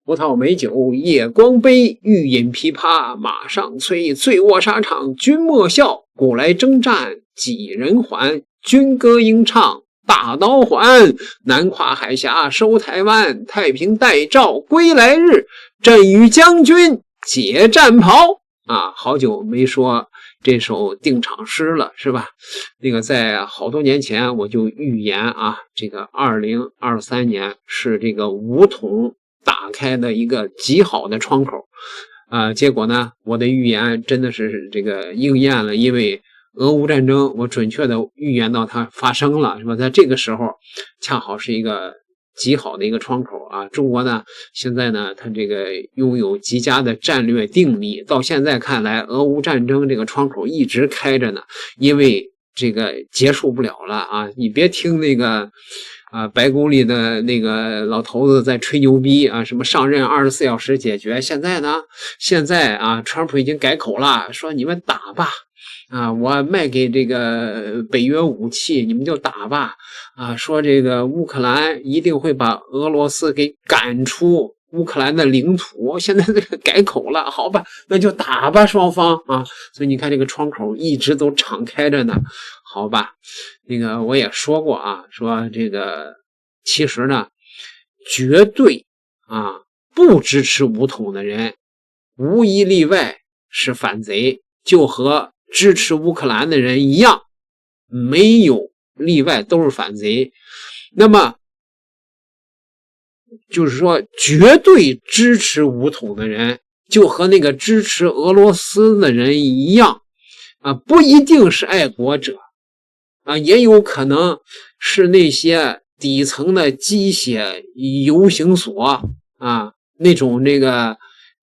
葡萄美酒夜光杯，欲饮琵琶马上催。醉卧沙场君莫笑，古来征战几人还？军歌应唱大刀还，南跨海峡收台湾。太平待诏归来日，朕与将军解战袍。好久没说这首定场诗了，是吧？那个在好多年前我就预言这个2023年是这个武统打开的一个极好的窗口结果呢，我的预言真的是这个应验了，因为俄乌战争我准确的预言到它发生了，是吧？在这个时候恰好是一个极好的一个窗口中国呢现在呢它这个拥有极佳的战略定力，到现在看来俄乌战争这个窗口一直开着呢，因为这个结束不了了你别听那个白宫里的那个老头子在吹牛逼什么上任24小时解决，现在川普已经改口了，说你们打吧我卖给这个北约武器，你们就打吧说这个乌克兰一定会把俄罗斯给赶出乌克兰的领土，现在这个改口了，好吧，那就打吧双方所以你看这个窗口一直都敞开着呢，好吧。那个我也说过说这个其实呢绝对不支持武统的人无一例外是反贼，就和支持乌克兰的人一样，没有例外都是反贼。那么就是说绝对支持武统的人就和那个支持俄罗斯的人一样不一定是爱国者也有可能是那些底层的鸡血游行所那种这个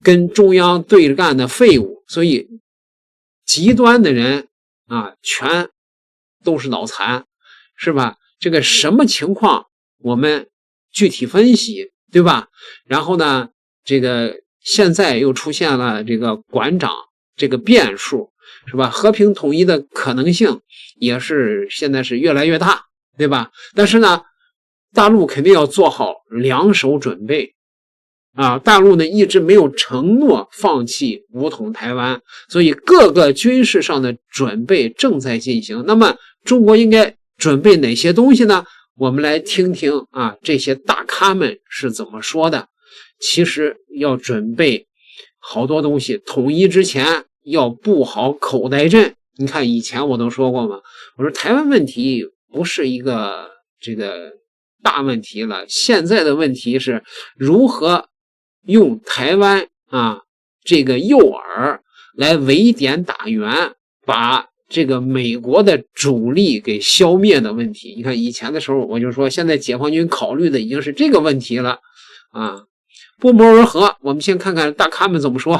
跟中央对干的废物，所以极端的人全都是脑残，是吧？这个什么情况我们具体分析，对吧？然后呢这个现在又出现了这个馆长这个变数，是吧？和平统一的可能性也是现在是越来越大，对吧？但是呢大陆肯定要做好两手准备大陆呢一直没有承诺放弃武统台湾，所以各个军事上的准备正在进行。那么中国应该准备哪些东西呢？我们来听听这些大咖们是怎么说的。其实要准备好多东西，统一之前要布好口袋阵。你看以前我都说过嘛，我说台湾问题不是一个这个大问题了，现在的问题是如何用台湾这个诱饵来围点打援，把这个美国的主力给消灭的问题。你看以前的时候我就说，现在解放军考虑的已经是这个问题了不谋而合。我们先看看大咖们怎么说。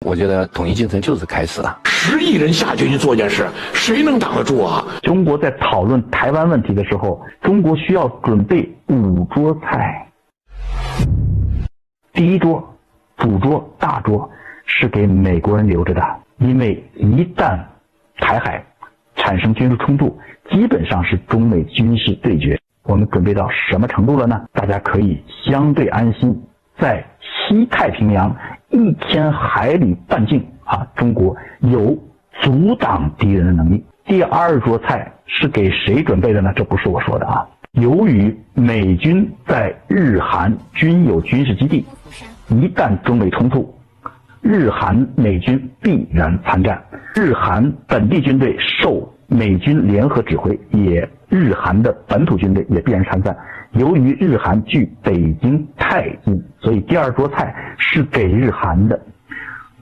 我觉得统一竞争就是开始了，10亿人下去做件事，谁能挡得住啊？中国在讨论台湾问题的时候，中国需要准备5桌菜。第一桌主桌大桌是给美国人留着的，因为一旦台海产生军事冲突，基本上是中美军事对决。我们准备到什么程度了呢？大家可以相对安心，在西太平洋1000海里半径中国有阻挡敌人的能力。第二桌菜是给谁准备的呢？这不是我说的由于美军在日韩均有军事基地，一旦中美冲突，日韩美军必然参战，日韩本地军队受美军联合指挥，日韩的本土军队也必然参战。由于日韩距北京太近，所以第二桌菜是给日韩的。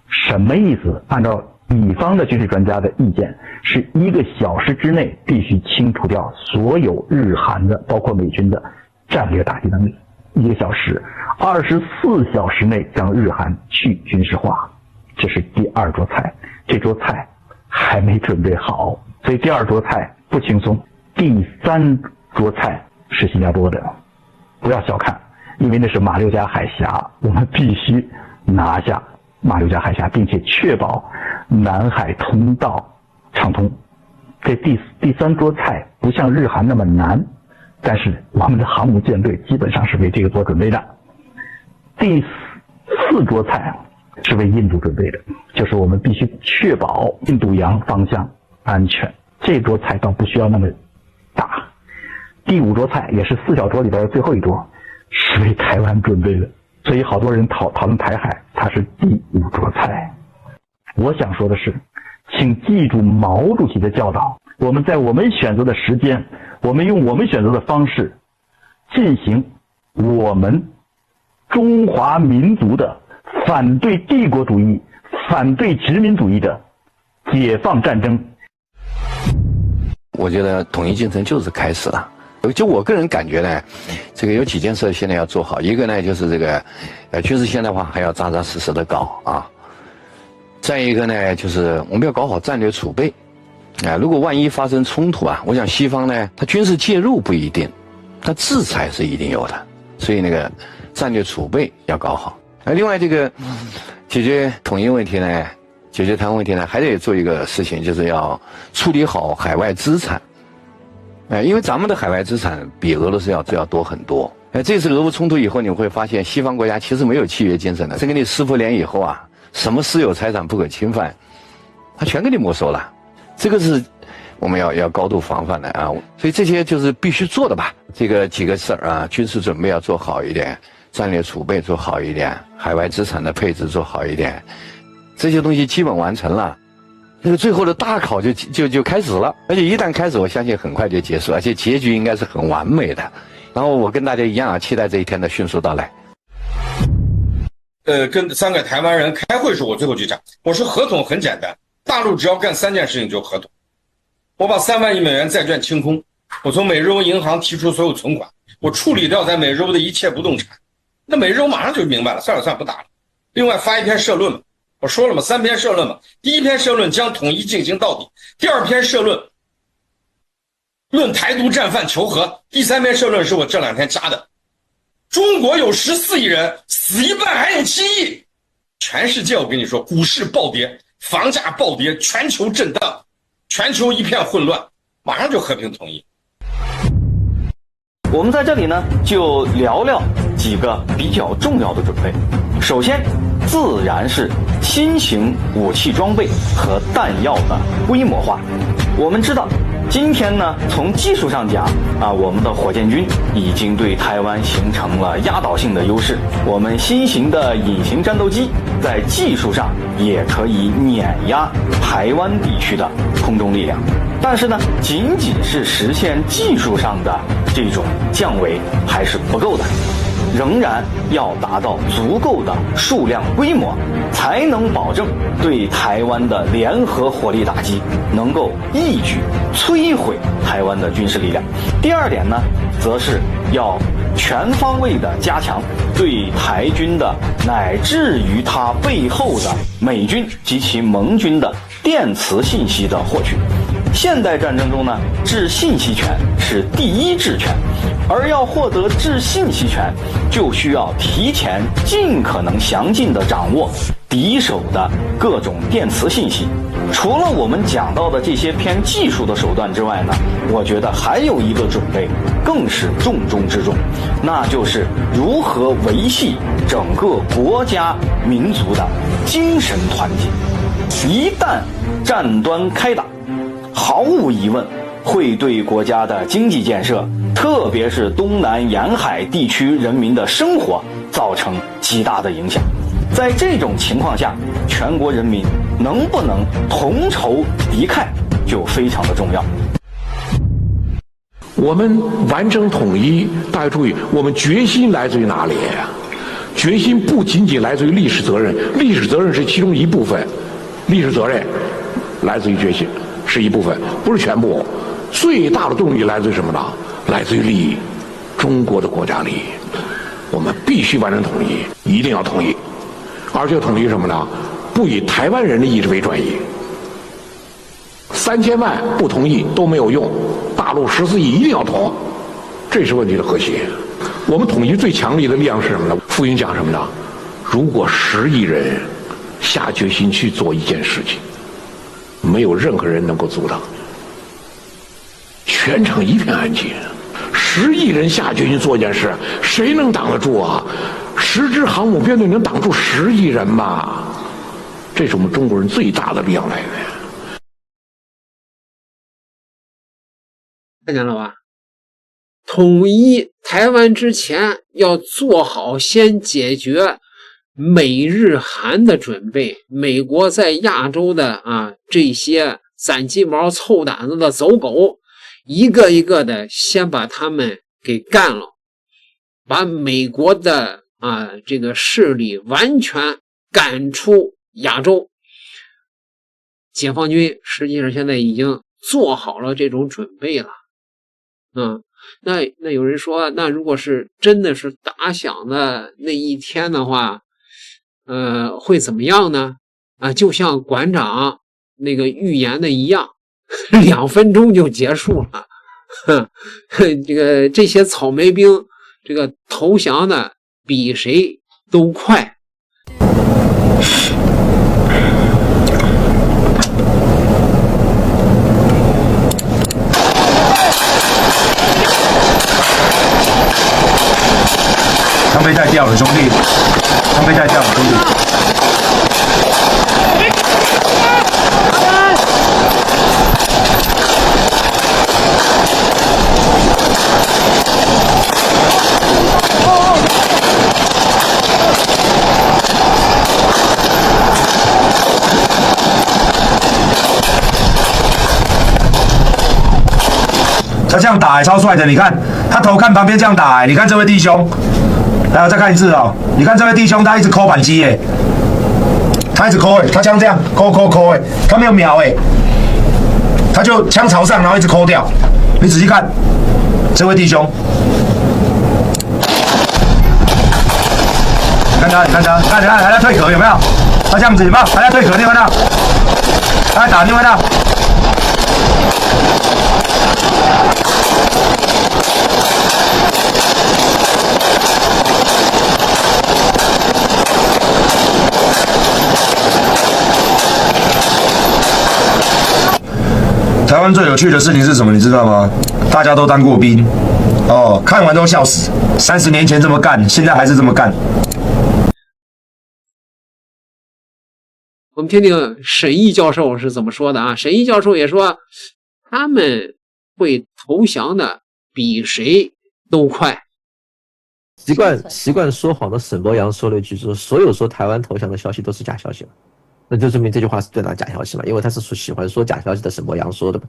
什么意思？按照乙方的军事专家的意见，是1个小时之内必须清除掉所有日韩的包括美军的战略打击能力，1个小时，24小时内将日韩去军事化。这是第二桌菜，这桌菜还没准备好，所以第二桌菜不轻松。第三桌菜是新加坡的，不要小看，因为那是马六甲海峡，我们必须拿下马六甲海峡，并且确保南海通道畅通。这第三桌菜不像日韩那么难，但是我们的航母舰队基本上是为这个做准备的。第四桌菜是为印度准备的，就是我们必须确保印度洋方向安全。这桌菜倒不需要那么大。第五桌菜也是四小桌里边的最后一桌，是为台湾准备的。所以好多人讨论台海，它是第五桌菜。我想说的是，请记住毛主席的教导，我们在我们选择的时间，我们用我们选择的方式，进行我们中华民族的反对帝国主义、反对殖民主义的解放战争。我觉得统一进程就是开始了。就我个人感觉呢，这个有几件事现在要做好。一个呢，就是这个军事现代化还要扎扎实实的搞啊。再一个呢，就是我们要搞好战略储备。如果万一发生冲突啊，我想西方呢，它军事介入不一定，它制裁是一定有的。所以那个战略储备要搞好。另外这个解决统一问题呢，解决台湾问题呢，还得做一个事情，就是要处理好海外资产。因为咱们的海外资产比俄罗斯要多很多。这次俄乌冲突以后，你会发现西方国家其实没有契约精神的。这跟你撕破脸以后啊，什么私有财产不可侵犯，他全给你没收了。这个是我们要高度防范的啊。所以这些就是必须做的吧。这个几个事儿啊，军事准备要做好一点，战略储备做好一点，海外资产的配置做好一点，这些东西基本完成了。那个最后的大考就开始了，而且一旦开始，我相信很快就结束，而且结局应该是很完美的。然后我跟大家一样啊，期待这一天的迅速到来。跟3个台湾人开会时，我最后就讲，我说合同很简单，大陆只要干3件事情就合同。我把3万亿美元债券清空，我从美日欧银行提出所有存款，我处理掉在美日欧的一切不动产。那美日欧马上就明白了，算了算不打了。另外发一篇社论嘛。我说了嘛，3篇社论嘛。第1篇社论将统一进行到底，第2篇社论论台独战犯求和，第3篇社论是我这2天加的。中国有14亿人，死一半还有7亿。全世界我跟你说，股市暴跌，房价暴跌，全球震荡，全球一片混乱，马上就和平统一。我们在这里呢，就聊聊几个比较重要的准备。首先，自然是新型武器装备和弹药的规模化。我们知道，今天呢，从技术上讲啊，我们的火箭军已经对台湾形成了压倒性的优势。我们新型的隐形战斗机在技术上也可以碾压台湾地区的空中力量。但是呢，仅仅是实现技术上的这种降维还是不够的，仍然要达到足够的数量规模，才能保证对台湾的联合火力打击能够一举摧毁台湾的军事力量。第2点呢，则是要全方位的加强对台军的乃至于它背后的美军及其盟军的电磁信息的获取。现代战争中呢，制信息权是第一治权，而要获得制信息权，就需要提前尽可能详尽地掌握敌手的各种电磁信息。除了我们讲到的这些偏技术的手段之外呢，我觉得还有一个准备更是重中之重，那就是如何维系整个国家民族的精神团结。一旦战端开打，毫无疑问会对国家的经济建设，特别是东南沿海地区人民的生活造成极大的影响。在这种情况下，全国人民能不能同仇敌忾就非常的重要。我们完成统一，大家注意，我们决心来自于哪里呀？决心不仅仅来自于历史责任，历史责任是其中一部分，历史责任来自于决心是一部分，不是全部。最大的动力来自于什么呢？来自于利益，中国的国家利益。我们必须完成统一，一定要统一，而且统一什么呢？不以台湾人的意志为转移。3000万不同意都没有用，大陆14亿一定要统，这是问题的核心。我们统一最强力的力量是什么呢？傅云讲什么呢？如果10亿人下决心去做一件事情，没有任何人能够阻挡，全场一片安静。10亿人下决心做一件事，谁能挡得住啊？ 10支航母编队能挡住10亿人吗？这是我们中国人最大的力量来源。看见了吧？统一台湾之前要做好先解决美日韩的准备。美国在亚洲的这些攒鸡毛凑胆子的走狗，一个一个的先把他们给干了，把美国的这个势力完全赶出亚洲。解放军实际上现在已经做好了这种准备了。那有人说，那如果是真的是打响的那一天的话，会怎么样呢？就像馆长那个预言的一样，2分钟就结束了。这些草莓兵这个投降的比谁都快。枪被带掉了，兄弟！枪被带掉了，兄弟！他这样打超帅的，你看他头看旁边这样打，你看这位弟兄。来，我再看一次哦！你看这位弟兄，他一直抠扳机耶，他一直抠哎，他枪这样抠哎，他没有瞄哎，他就枪朝上，然后一直抠掉。你仔细看，这位弟兄，你看他还在退壳有没有？他这样子有没有？还在退壳，你有没有看到？他在打，你有没有看到？台湾最有趣的事情是什么？你知道吗？大家都当过兵，看完都笑死。30年前这么干，现在还是这么干。我们听听沈毅教授是怎么说的啊？沈毅教授也说，他们会投降的比谁都快。习惯说谎的沈伯洋说了一句，说所有说台湾投降的消息都是假消息了。那就证明这句话是对他假消息嘛，因为他是喜欢说假消息的沈伯洋说的嘛。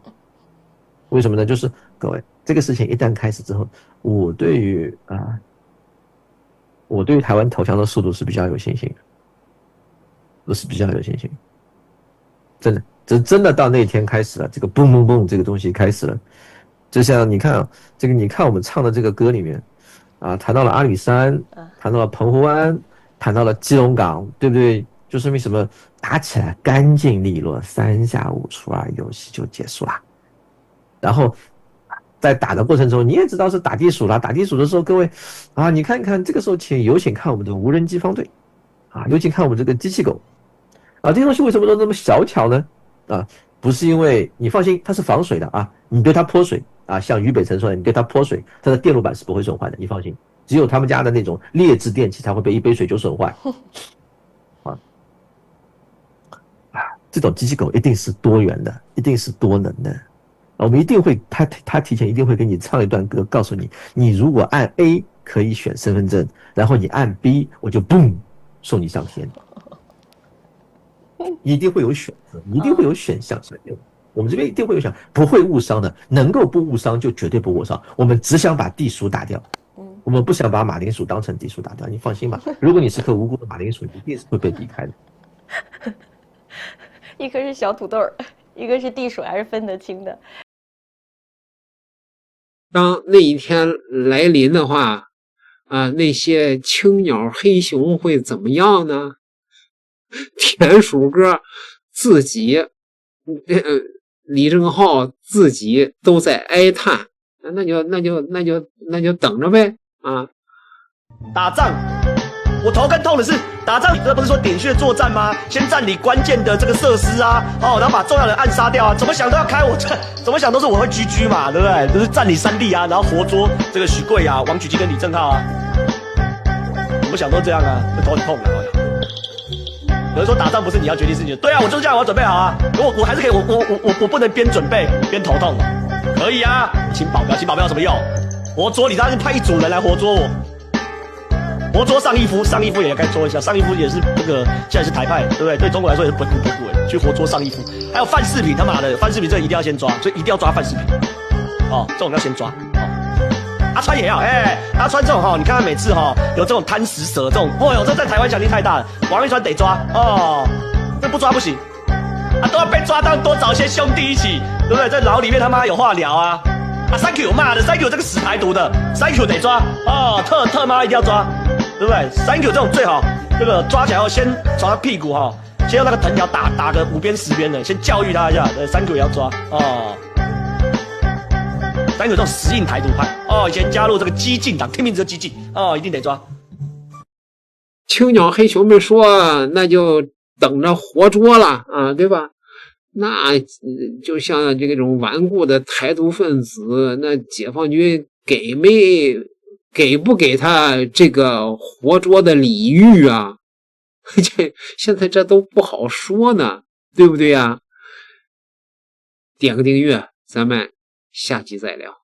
为什么呢？就是各位，这个事情一旦开始之后，我对于台湾投降的速度是比较有信心的，我是比较有信心。真的到那天开始了，这个蹦蹦蹦这个东西开始了。就像你看你看我们唱的这个歌里面谈到了阿里山，谈到了澎湖湾，谈到了基隆港，对不对？就说明什么？打起来干净利落，3下5除2，游戏就结束了。然后在打的过程中，你也知道是打地鼠了。打地鼠的时候，各位你看看这个时候，有请看我们的无人机方队有请看我们这个机器狗这些东西为什么都那么小巧呢？不是因为你放心，它是防水的你对它泼水像俞北辰说的，你对它泼水，它的电路板是不会损坏的，你放心。只有他们家的那种劣质电器才会被一杯水就损坏。这种机器狗一定是多元的，一定是多能的。我们一定会，他提前一定会给你唱一段歌，告诉你，你如果按 A 可以选身份证，然后你按 B 我就嘣送你上天。一定会有选择，一定会有选项。我们这边一定会有选，不会误伤的，能够不误伤就绝对不误伤。我们只想把地鼠打掉，我们不想把马铃薯当成地鼠打掉。你放心吧，如果你是颗无辜的马铃薯，你一定是会被避开的。一颗是小土豆，一个是地鼠，还是分得清的。当那一天来临的话，那些青鸟黑熊会怎么样呢？田鼠哥自己，李正浩自己都在哀叹，那就等着呗打仗。我头更痛的是打仗，这不是说点穴作战吗？先占领关键的这个设施然后把重要人暗杀掉怎么想都要开我这，怎么想都是我会GG嘛，对不对？就是占领3地然后活捉这个许贵王举基跟李正浩么想都这样啊，会头很痛的。有人说打仗不是你要决定事情，对啊，我就是这样，我要准备好啊。我还是可以，我不能边准备边头痛，可以啊。请保镖有什么用？活捉你当然是派一组人来活捉我，活捉上一夫也该捉一下，上一夫也是这个现在是台派，对不对？对中国来说也是本土去活捉上一夫，还有范世平，他妈的范世平这一定要先抓，所以一定要抓范世平。哦，这种要先抓。哦，阿川也要，阿川这种哈，你看他每次哈有这种贪食蛇这种，哦哟，这在台湾响应太大了，王一川得抓哦，这不抓不行。啊，都要被抓到，多找一些兄弟一起，对不对？在牢里面他妈有话聊啊！啊 ，Thank you 骂的 ，Thank you 这个死台独的 ，Thank you 得抓哦，特妈一定要抓，对不对 ？Thank you 这种最好，这个抓起来后先抓屁股哈，先用那个藤条打个5边10边的，先教育他一下。对 ，Thank you 也要抓哦。Thank you 这种死硬台独派哦，以前加入这个激进党，听名字就激进哦，一定得抓。青鸟黑熊们说，那就等着活捉了啊，对吧？那就像这种顽固的台独分子，那解放军给不给他这个活捉的礼遇啊？现在这都不好说呢，对不对呀？点个订阅，咱们下集再聊。